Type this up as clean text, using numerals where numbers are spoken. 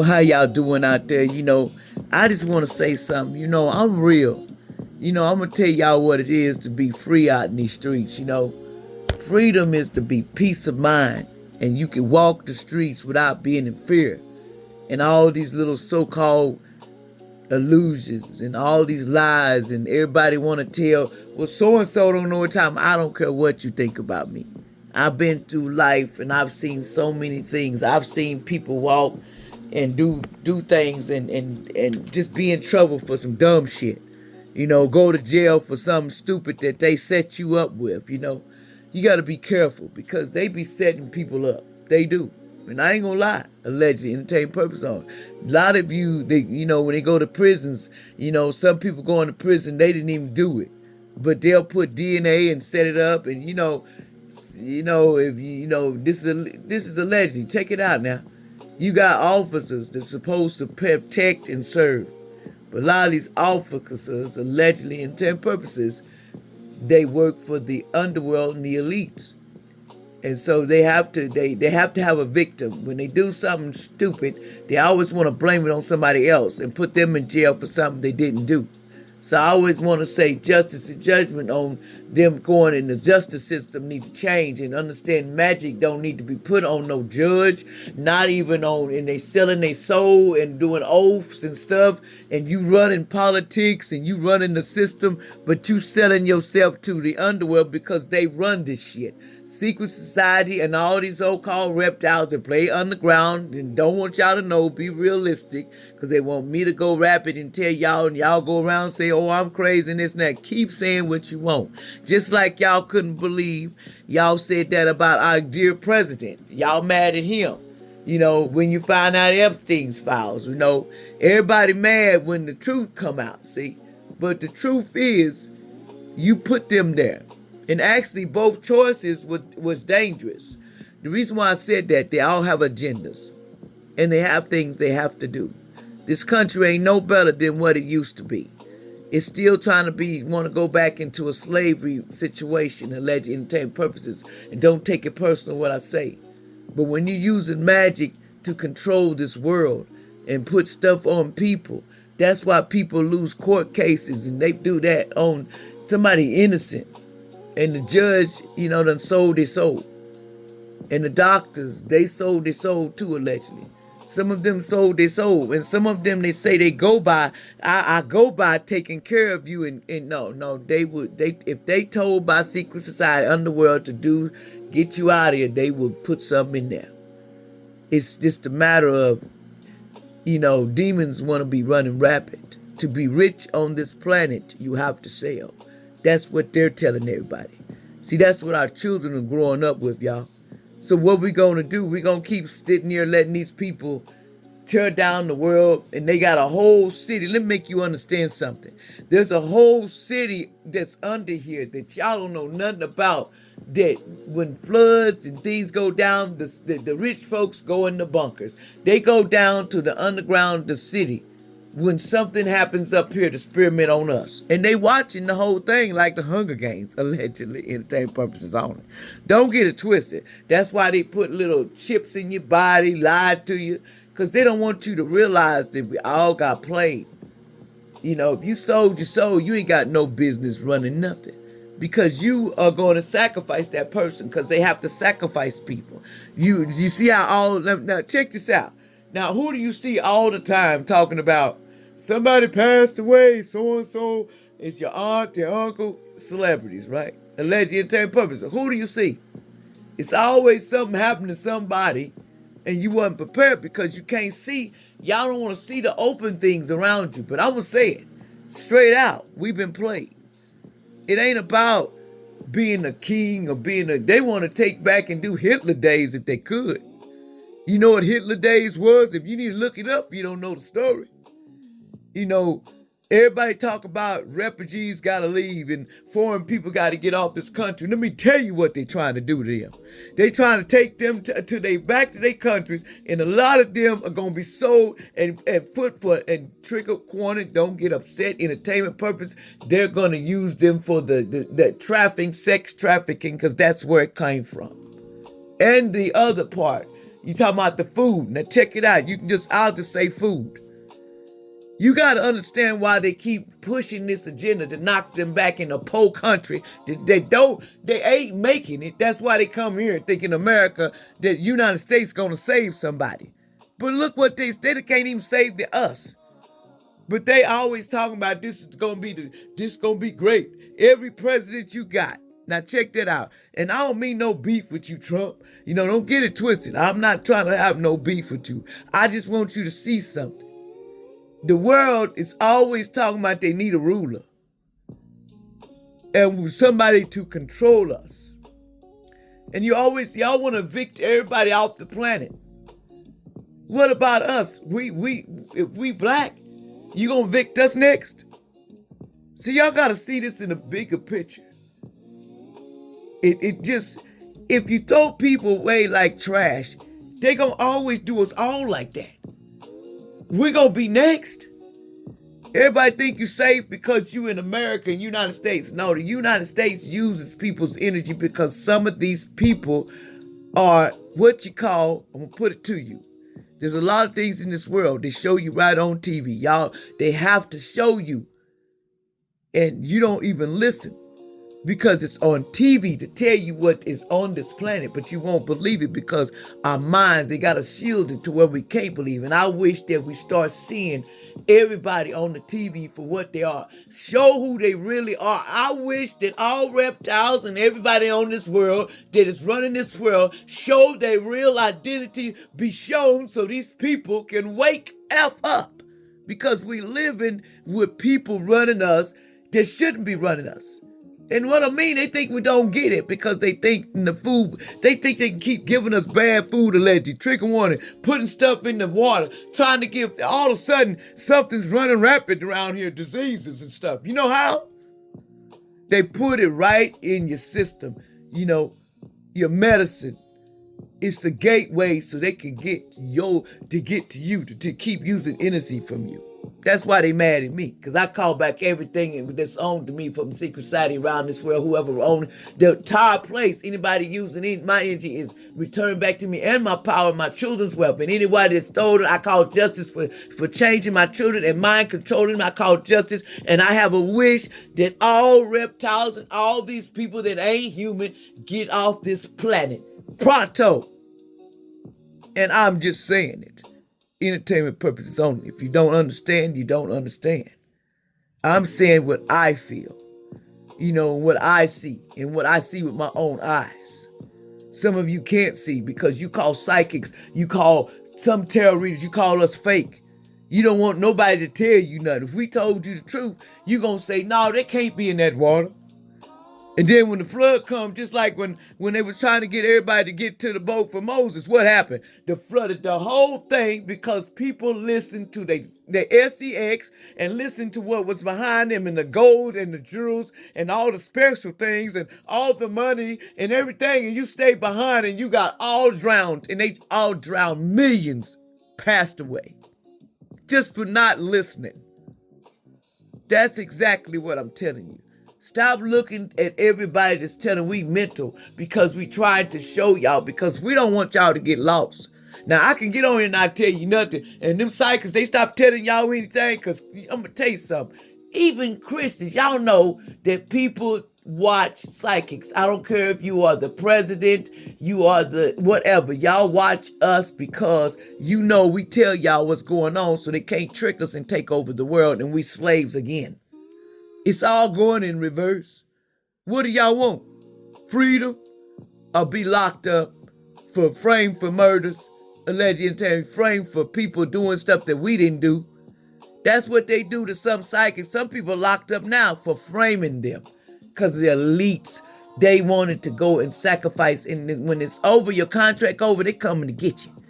How y'all doing out there? I just want to say something. I'm real. I'm gonna tell y'all what it is to be free out in these streets. Freedom is to be peace of mind, and you can walk the streets without being in fear. And all these little so-called illusions and all these lies, and everybody want to tell, well, so and so don't know what time. I don't care what you think about me. I've been through life and I've seen so many things. I've seen people walk and do things and just be in trouble for some dumb shit. Go to jail for something stupid that they set you up with. You got to be careful because they be setting people up. They do. And I ain't gonna lie, allegedly, entertainment purpose on. A lot of you, when they go to prisons, some people going to prison, they didn't even do it. But they'll put DNA and set it up, and if this is allegedly. Check it out now. You got officers that's supposed to protect and serve. But a lot of these officers, allegedly, intent purposes, they work for the underworld and the elites. And so they have to have a victim. When they do something stupid, they always want to blame it on somebody else and put them in jail for something they didn't do. So I always want to say justice and judgment on them going, and the justice system need to change and understand magic don't need to be put on no judge, not even on, and they selling their soul and doing oaths and stuff, and you running politics and you running the system, but you selling yourself to the underworld because they run this shit. Secret society and all these so-called reptiles that play underground and don't want y'all to know, be realistic, because they want me to go rap it and tell y'all, and y'all go around and say, oh, I'm crazy and this and that. Keep saying what you want. Just like y'all couldn't believe y'all said that about our dear president. Y'all mad at him. When you find out Epstein's files, everybody mad when the truth come out, see? But the truth is, you put them there. And actually, both choices was dangerous. The reason why I said that, they all have agendas. And they have things they have to do. This country ain't no better than what it used to be. It's still trying to want to go back into a slavery situation, alleged entertainment purposes. And don't take it personal what I say. But when you're using magic to control this world and put stuff on people, that's why people lose court cases, and they do that on somebody innocent. And the judge, done sold their soul. And the doctors, they sold their soul too, allegedly. Some of them sold their soul. And some of them, they say they go by, I go by taking care of you. And no, if they told by secret society, underworld to get you out of here, they would put something in there. It's just a matter of, demons want to be running rapid. To be rich on this planet, you have to sell. That's what they're telling everybody. See, that's what our children are growing up with, y'all. So what we gonna do? We gonna keep sitting here letting these people tear down the world, and they got a whole city. Let me make you understand something. There's a whole city that's under here that y'all don't know nothing about, that when floods and things go down, the rich folks go in the bunkers. They go down to the underground, the city, when something happens up here to experiment on us. And they watching the whole thing like the Hunger Games, allegedly, entertainment purposes only. Don't get it twisted. That's why they put little chips in your body, lied to you, because they don't want you to realize that we all got played. If you sold your soul, you ain't got no business running nothing. Because you are going to sacrifice that person, because they have to sacrifice people. You see how now check this out. Now, who do you see all the time talking about somebody passed away, so-and-so, it's your aunt, your uncle, celebrities, right? Alleged entertainment purposes. Who do you see? It's always something happened to somebody, and you wasn't prepared because you can't see. Y'all don't want to see the open things around you. But I'm going to say it straight out. We've been played. It ain't about being a king or they want to take back and do Hitler days if they could. You know what Hitler days was? If you need to look it up, if you don't know the story. Everybody talk about refugees got to leave and foreign people got to get off this country. Let me tell you what they trying to do to them. They trying to take them back to their countries, and a lot of them are going to be sold and put for and trigger cornered. Don't get upset. Entertainment purpose. They're going to use them for the trafficking, sex trafficking, because that's where it came from. And the other part, You talking about the food. Now check it out. I'll just say food. You got to understand why they keep pushing this agenda to knock them back in a poor country. They ain't making it. That's why they come here thinking America, that United States gonna save somebody. But look what they can't even save us. But they always talking about this is gonna be great. Every president you got. Now check that out. And I don't mean no beef with you, Trump. Don't get it twisted. I'm not trying to have no beef with you. I just want you to see something. The world is always talking about they need a ruler and somebody to control us. And y'all want to evict everybody off the planet. What about us? If we black, you gonna evict us next? See, y'all gotta see this in a bigger picture. If you throw people away like trash, they gonna always do us all like that. We're gonna be next. Everybody think you safe because you in America and United States. No, the United States uses people's energy because some of these people are what you call, I'm gonna put it to you. There's a lot of things in this world they show you right on TV. Y'all, they have to show you. And you don't even listen. Because it's on TV to tell you what is on this planet, but you won't believe it because our minds, they got us shielded to where we can't believe. And I wish that we start seeing everybody on the TV for what they are. Show who they really are. I wish that all reptiles and everybody on this world that is running this world show their real identity, be shown so these people can wake up. Because we living with people running us that shouldn't be running us. And what I mean, they think we don't get it because they think in the food, they think they can keep giving us bad food allegedly, trigger warning, putting stuff in the water, trying to give, all of a sudden, something's running rapid around here, diseases and stuff. You know how? They put it right in your system, your medicine. It's a gateway so they can get to you, to keep using energy from you. That's why they mad at me, because I call back everything that's owned to me from the secret society around this world, whoever owned the entire place. Anybody using my energy is returned back to me, and my power, my children's wealth. And anybody that's stolen, I call justice for changing my children and mind controlling them. I call justice, and I have a wish that all reptiles and all these people that ain't human get off this planet pronto. And I'm just saying it. Entertainment purposes only. If you don't understand, you don't understand. I'm saying what I feel, what I see, and what I see with my own eyes. Some of you can't see because you call psychics, you call some tarot readers, you call us fake. You don't want nobody to tell you nothing. If we told you the truth, you gonna say, no, they can't be in that water. And then when the flood comes, just like when they were trying to get everybody to get to the boat for Moses, what happened? They flooded the whole thing because people listened to the SEX and listened to what was behind them and the gold and the jewels and all the special things and all the money and everything. And you stayed behind and you got all drowned, and they all drowned. Millions passed away just for not listening. That's exactly what I'm telling you. Stop looking at everybody that's telling we mental, because we trying to show y'all, because we don't want y'all to get lost. Now, I can get on here and not tell you nothing, and them psychics, they stop telling y'all anything, because I'm going to tell you something. Even Christians, y'all know that people watch psychics. I don't care if you are the president, you are the whatever. Y'all watch us because we tell y'all what's going on, so they can't trick us and take over the world, and we slaves again. It's all going in reverse. What do y'all want? Freedom? Or be locked up framed for murders, allegedly framed for people doing stuff that we didn't do? That's what they do to some psychics. Some people locked up now for framing them because the elites, they wanted to go and sacrifice. And when it's over, your contract over, they coming to get you.